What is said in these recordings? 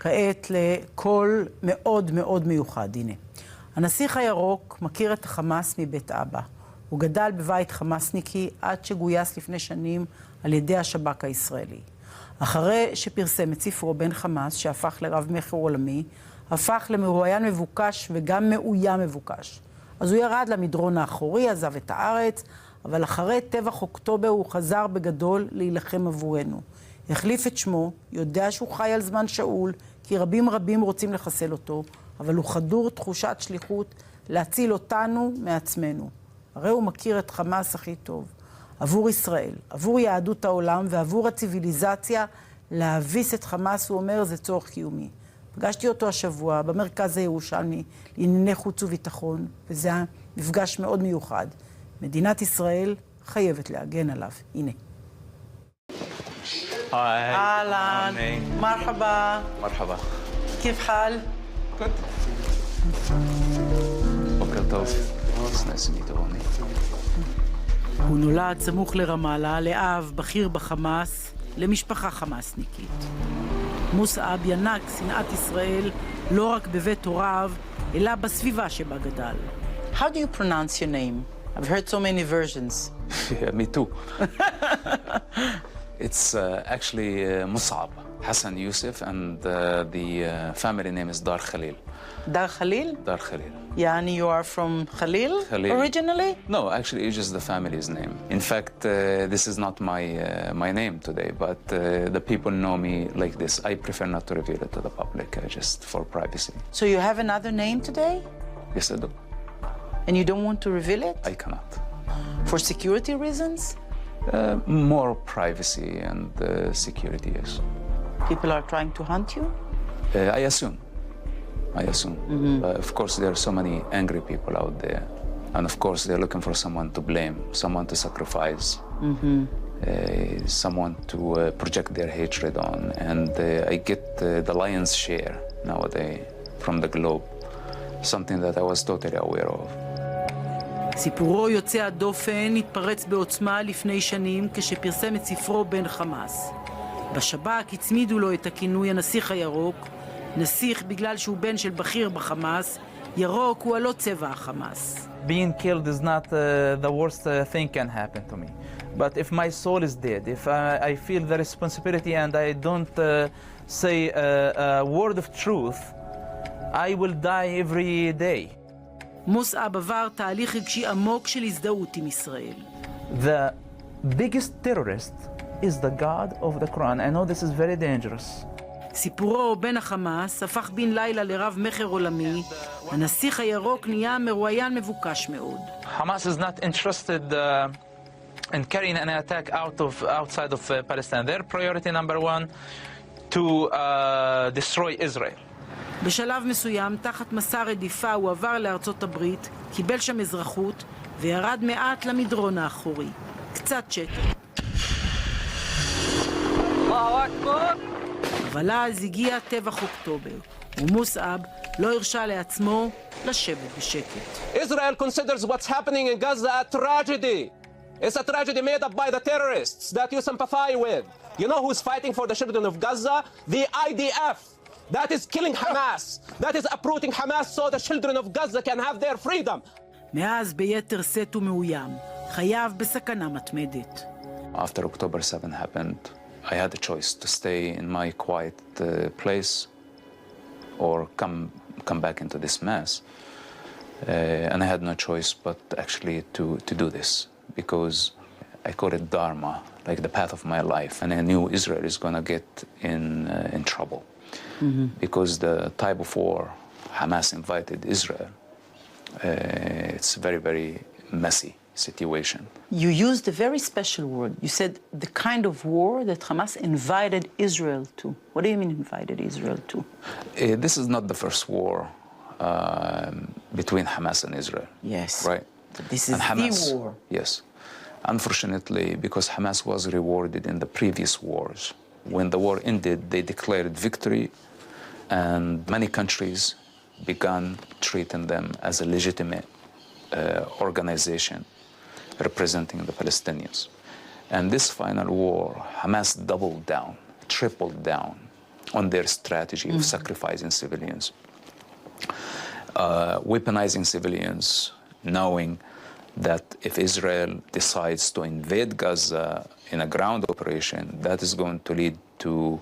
כעת לקול מאוד מאוד מיוחד. הנה. הנסיך הירוק מכיר את החמאס מבית אבא. הוא גדל בבית חמאסניקי עד שגויס לפני שנים על ידי השב"כ הישראלי. אחרי שפרסם את ספרו בן חמאס, שהפך לרב מכר עולמי, הפך למרואיין מבוקש וגם מאוים מבוקש. אז הוא ירד למדרון האחורי, עזב את הארץ, אבל אחרי טבח אוקטובר הוא חזר בגדול להילחם עבורנו. החליף את שמו, יודע שהוא חי על זמן שאול, כי רבים רוצים לחסל אותו, אבל הוא חדור תחושת שליחות להציל אותנו מעצמנו. הרי הוא מכיר את חמאס הכי טוב. עבור ישראל, עבור יהדות העולם ועבור הציביליזציה, להביס את חמאס, הוא אומר, זה צורך קיומי. פגשתי אותו השבוע במרכז הירושלמי לענייני חוץ וביטחון, וזה היה מפגש מאוד מיוחד. מדינת ישראל חייבת להגן עליו. הנה. אהלן, מרחבה. מרחבה. כיף חל? Good. בוקר טוב. It's nice to meet you, Ronnie. הוא נולד סמוך לרמאללה, לאב בכיר בחמאס, למשפחה חמאסניקית. מוסאב ינק שנאת ישראל לא רק בבית הוריו, אלא בסביבה שבה גדל. How do you pronounce your name? I've heard so many versions. Yeah, me too. It's actually Mosab Hassan Yousef, and the family name is Dar Khalil. Dar Khalil? Dar Khalil. Yani you are from Khalil originally? No, actually it's just the family's name. In fact, this is not my name today, but the people know me like this. I prefer not to reveal it to the public, just for privacy. So you have another name today? Yes, I do. And you don't want to reveal it? I cannot. For security reasons? More privacy and security, yes. People are trying to hunt you? I assume. Of course, there are so many angry people out there. And of course, they're looking for someone to blame, someone to sacrifice, someone to project their hatred on. And I get the lion's share nowadays from the globe, something that I was totally aware of. סיפורו יוצא הדופן התפרץ בעוצמה לפני שנים כשפרסם את ספרו בן חמאס. בשב"כ הצמידו לו את הכינוי הנסיך הירוק, נסיך בגלל שהוא בן של בכיר בחמאס, ירוק הוא הלא צבע החמאס. Being killed is not the worst thing can happen to me. But if my soul is dead, if I feel the responsibility and I don't say a word of truth, I will die every day. מוסאב עבר תהליך רגשי עמוק של הזדהות עם ישראל. The biggest terrorist is the God of the Quran. I know this is very dangerous. סיפורו בן החמאס הפך בן לילה לרב מכר עולמי. הנסיך הירוק נהיה מרואיין מבוקש מאוד. Hamas is not interested in carrying an attack outside of Palestine. Their priority number one to destroy Israel. בשלב מסוים, תחת מסע רדיפה, הוא עבר לארצות הברית, קיבל שם אזרחות, וירד מעט למדרון האחורי. קצת שקט. אבל אז הגיע טבח אוקטובר, ומוסאב לא הרשה לעצמו לשבת בשקט. Israel considers what's happening in Gaza a tragedy. It's a tragedy made up by the terrorists that you sympathize with. You know who's fighting for the children of Gaza? The IDF. That is killing Hamas. That is uprooting Hamas so the children of Gaza can have their freedom. מאז ביתר שאת ומאוים, חייו בסכנה מתמדת. After October 7 happened, I had a choice to stay in my quiet place or come back into this mess. And I had no choice but actually to do this, because I call it Dharma, like the path of my life. And I knew Israel is going to get in trouble. Because the type of war Hamas invited Israel, it's a very, very messy situation. You used a very special word. You said the kind of war that Hamas invited Israel to. What do you mean invited Israel to? This is not the first war between Hamas and Israel. Yes. Right? This is Hamas, the war. Yes. Unfortunately, because Hamas was rewarded in the previous wars, when the war ended, they declared victory, and many countries began treating them as a legitimate organization representing the Palestinians. And this final war, Hamas doubled down, tripled down on their strategy of sacrificing civilians, weaponizing civilians, knowing that if Israel decides to invade Gaza in a ground operation, that is going to lead to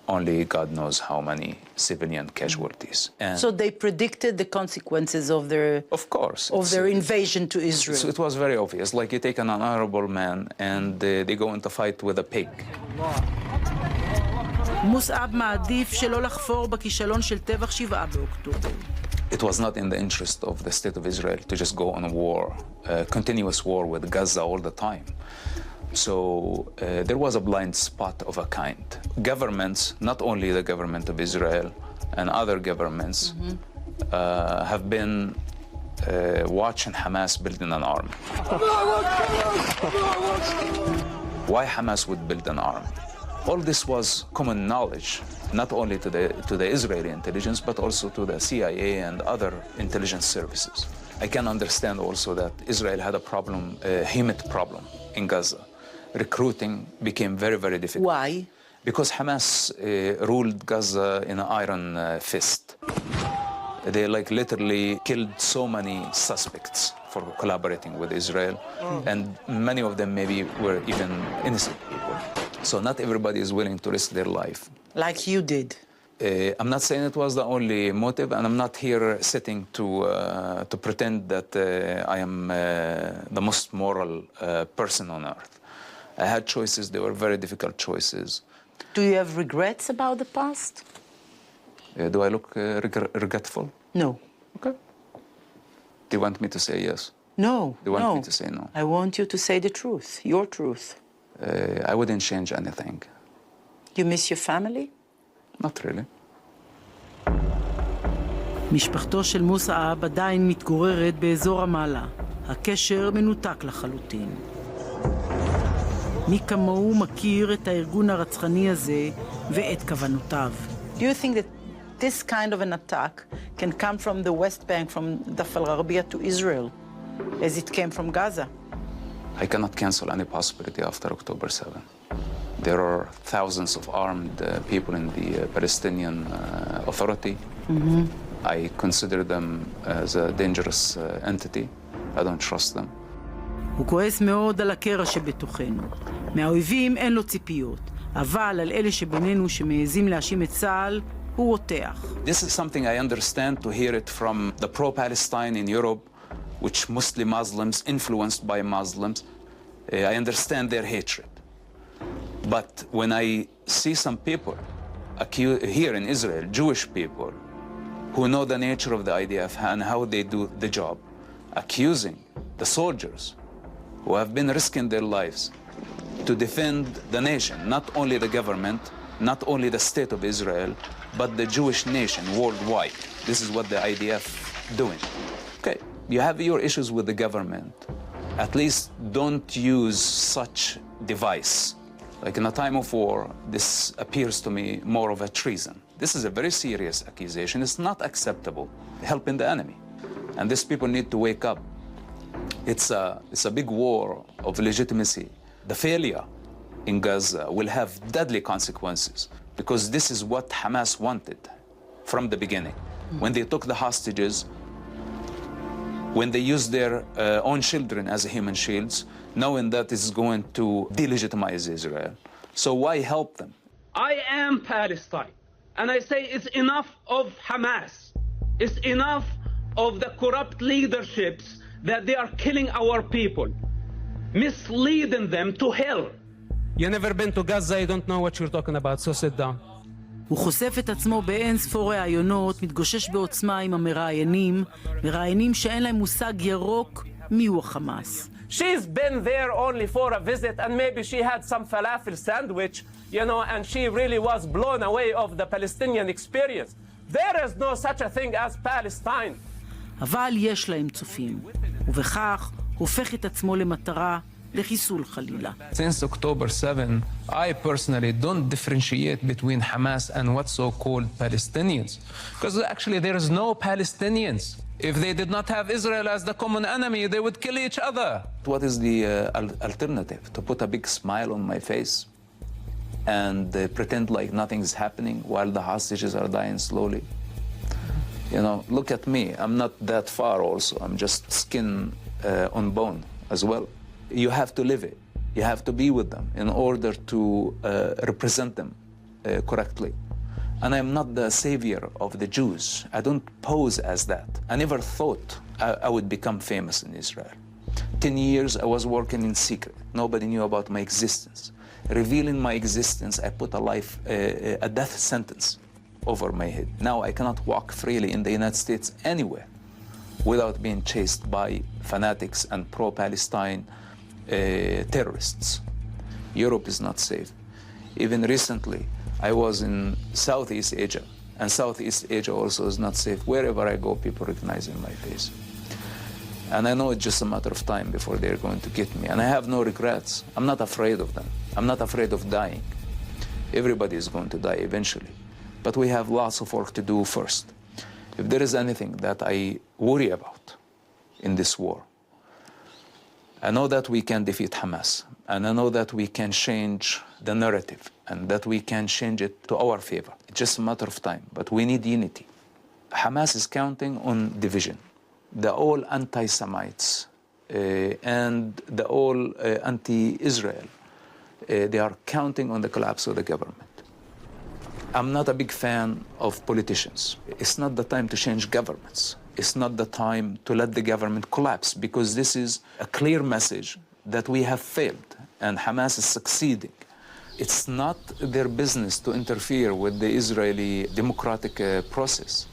only God knows how many civilian casualties. And So they predicted the consequences of their of course, their invasion to Israel. So it was very obvious. Like you take an honorable man and they go into fight with a pig. מוסעב מעדיף שלא לחפור בכישלון של טבח 7 באוקטובר. It was not in the interest of the state of Israel to just go on a war, continuous war with Gaza all the time. So there was a blind spot of a kind. Governments, not only the government of Israel and other governments, have been watching Hamas building an army. Why Hamas would build an army? All this was common knowledge, not only to the Israeli intelligence, but also to the CIA and other intelligence services. I can understand also that Israel had a problem, a human problem in Gaza. Recruiting became very, very difficult. Why? Because Hamas ruled Gaza in an iron fist. They like literally killed so many suspects for collaborating with Israel, and many of them maybe were even innocent people. So not everybody is willing to risk their life. Like you did. I'm not saying it was the only motive, and I'm not here sitting to pretend that I am the most moral person on earth. I had choices. They were very difficult choices. Do you have regrets about the past? Do I look regretful? No. Okay. Do you want me to say yes? No. Do you want no. me to say no? I want you to say the truth, your truth. I wouldn't change anything. You miss your family? Not really. משפחתו של מוסעב עדיין מתגוררת באזור רמאללה. הקשר מנותק לחלוטין. מי כמוהו מכיר את הארגון הרצחני הזה ואת כוונותיו. Do you think that this kind of an attack can come from the West Bank, from Dafal Arabia to Israel, as it came from Gaza? I cannot cancel any possibility after October 7. There are thousands of armed people in the Palestinian Authority. I consider them as a dangerous entity. I don't trust them. הוא כועס מאוד על הקרע שבתוכנו. מהאויבים אין לו ציפיות, אבל על אלה שבינינו שמעזים להאשים את צה"ל, הוא רותח. This is something I understand to hear it from the pro-Palestine in Europe, which Muslim Muslims, influenced by Muslims. I understand their hatred. But when I see some people here in Israel, Jewish people, who know the nature of the IDF and how they do the job, accusing the soldiers who have been risking their lives to defend the nation, not only the government, not only the state of Israel, but the Jewish nation worldwide. This is what the IDF doing. Okay, you have your issues with the government. At least don't use such device. Like in a time of war, this appears to me more of a treason. This is a very serious accusation. It's not acceptable, helping the enemy. And these people need to wake up. It's a big war of legitimacy. The failure in Gaza will have deadly consequences because this is what Hamas wanted from the beginning. When they took the hostages, when they used their own children as human shields, knowing that this is going to delegitimize Israel. So why help them? I am Palestine, and I say it's enough of Hamas. It's enough of the corrupt leaderships that they are killing our people, misleading them to hell. You never been to Gaza, you don't know what you're talking about, so sit down. הוא חושף את עצמו באין ספור ראיונות, מתגושש בעוצמה עם המראיינים, מראיינים שאין להם מושג ירוק מיהו החמאס. She's been there only for a visit, and maybe she had some falafel sandwich, you know, and she really was blown away of the Palestinian experience. There is no such a thing as Palestine. אבל יש להם צופים, ובכך הופך את עצמו למטרה לחיסול חלילה. Since October 7, I personally don't differentiate between Hamas and what's so-called Palestinians. Because actually there is no Palestinians. If they did not have Israel as the common enemy, they would kill each other. What is the alternative? To put a big smile on my face and pretend like nothing's happening while the hostages are dying slowly. You know, look at me. I'm not that far also. I'm just skin on bone as well. You have to live it. You have to be with them in order to represent them correctly. And I'm not the savior of the Jews. I don't pose as that. I never thought I would become famous in Israel. 10 years I was working in secret. Nobody knew about my existence. Revealing my existence, I put a death sentence over my head. Now I cannot walk freely in the United States anywhere without being chased by fanatics and pro-Palestine terrorists. Europe is not safe. Even recently, I was in Southeast Asia, and Southeast Asia also is not safe. Wherever I go, people recognizing my face. And I know it's just a matter of time before they're going to get me. And I have no regrets. I'm not afraid of them. I'm not afraid of dying. Everybody is going to die eventually. But we have lots of work to do first. If there is anything that I worry about in this war, I know that we can defeat Hamas, and I know that we can change the narrative, and that we can change it to our favor. It's just a matter of time, but we need unity. Hamas is counting on division. The all anti-Semites and the all anti-Israel, they are counting on the collapse of the government. I'm not a big fan of politicians. It's not the time to change governments. It's not the time to let the government collapse, because this is a clear message that we have failed and Hamas is succeeding. It's not their business to interfere with the Israeli democratic process.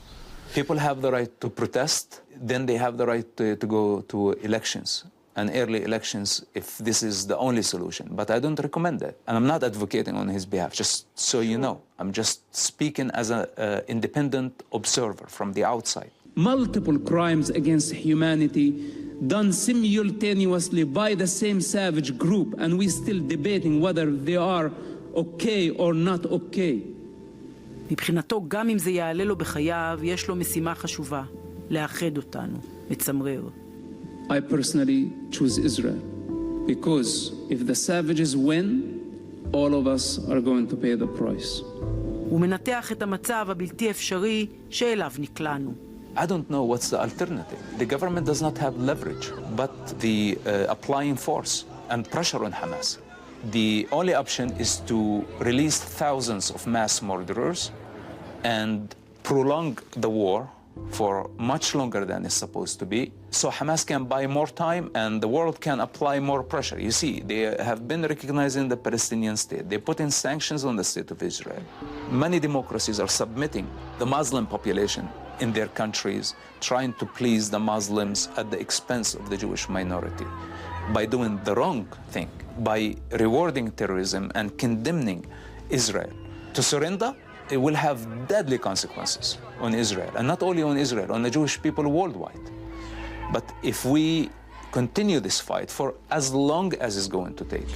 People have the right to protest, then they have the right to go to elections, and early elections, if this is the only solution. But I don't recommend that. And I'm not advocating on his behalf, just so you know. I'm just speaking as an independent observer from the outside. Multiple crimes against humanity done simultaneously by the same savage group, and we're still debating whether they are okay or not okay. מבחינתו, גם אם זה יעלה לו בחייו, יש לו משימה חשובה, לאחד אותנו, מצמרר. I personally choose Israel, because if the savages win, all of us are going to pay the price. הוא מנתח את המצב הבלתי אפשרי שאליו נקלענו. I don't know what's the alternative. The government does not have leverage, but the applying force and pressure on Hamas. The only option is to release thousands of mass murderers and prolong the war for much longer than it's supposed to be, so Hamas can buy more time and the world can apply more pressure. You see, they have been recognizing the Palestinian state. They put in sanctions on the state of Israel. Many democracies are submitting the Muslim population in their countries, trying to please the Muslims at the expense of the Jewish minority by doing the wrong thing, by rewarding terrorism and condemning Israel. To surrender, it will have deadly consequences on Israel, and not only on Israel, on the Jewish people worldwide. But if we continue this fight for as long as it's going to take,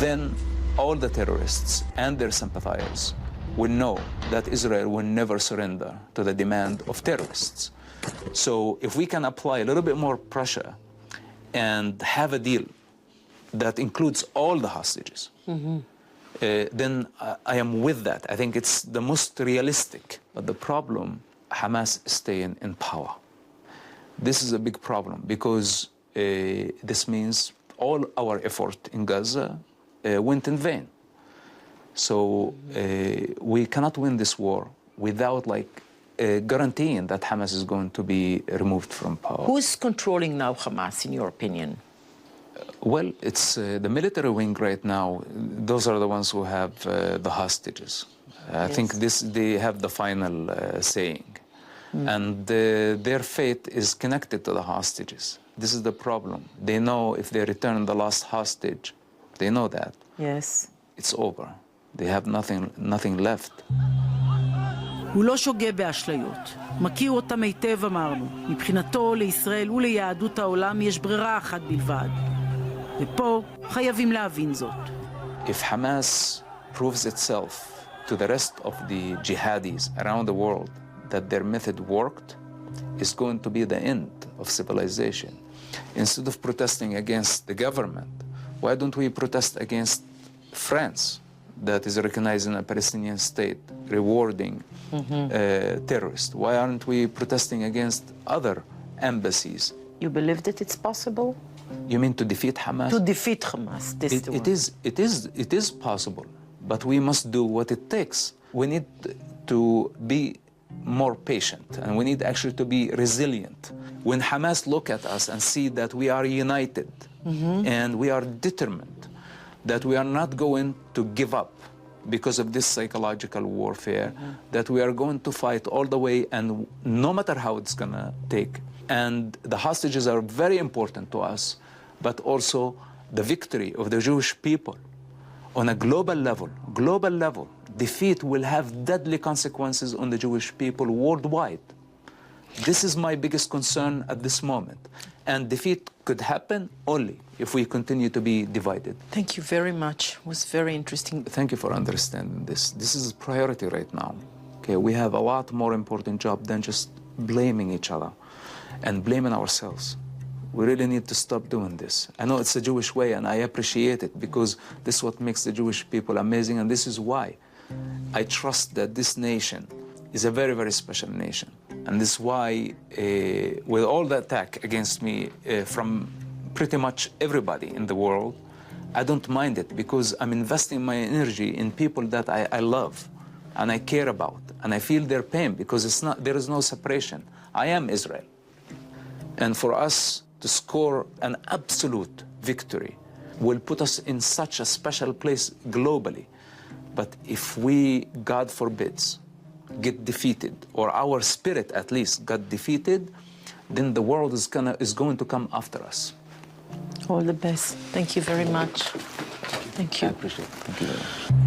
then all the terrorists and their sympathizers will know that Israel will never surrender to the demand of terrorists. So if we can apply a little bit more pressure and have a deal that includes all the hostages, then I am with that. I think it's the most realistic. But the problem, Hamas is staying in power. This is a big problem, because this means all our effort in Gaza went in vain. So we cannot win this war without guaranteeing that Hamas is going to be removed from power. Who's controlling now Hamas, in your opinion? Well, it's the military wing right now. Those are the ones who have the hostages. I think they have the final saying. And their fate is connected to the hostages. This is the problem. They know if they return the last hostage, they know that. Yes. It's over. They have nothing left. הוא לא שוגה באשליות. מכיר אותם היטב, אמרנו. מבחינתו, לישראל וליהדות העולם יש ברירה אחת בלבד. ופה חייבים להבין זאת. If Hamas proves itself to the rest of the jihadis around the world that their method worked, it's going to be the end of civilization. Instead of protesting against the government, why don't we protest against France, that is recognizing a Palestinian state, rewarding terrorists? Why aren't we protesting against other embassies? You believe that it's possible? You mean to defeat Hamas? To defeat Hamas. This is the word. It is possible, but we must do what it takes. We need to be more patient, and we need actually to be resilient. When Hamas look at us and see that we are united and we are determined, that we are not going to give up because of this psychological warfare, that we are going to fight all the way, and no matter how it's gonna take. And the hostages are very important to us, but also the victory of the Jewish people on a global level, defeat will have deadly consequences on the Jewish people worldwide. This is my biggest concern at this moment. And defeat could happen only if we continue to be divided. Thank you very much. It was very interesting. Thank you for understanding this. This is a priority right now. Okay, we have a lot more important job than just blaming each other and blaming ourselves. We really need to stop doing this. I know it's a Jewish way, and I appreciate it because this is what makes the Jewish people amazing, and this is why I trust that this nation is a very, very special nation. And this is why, with all the attack against me from pretty much everybody in the world, I don't mind it because I'm investing my energy in people that I love and I care about, and I feel their pain because there is no separation. I am Israel. And for us to score an absolute victory will put us in such a special place globally. But if we, God forbids, get defeated, or our spirit at least got defeated, then the world is going to come after us. All the best. Thank you very much. Thank you. I appreciate it. Thank you very much.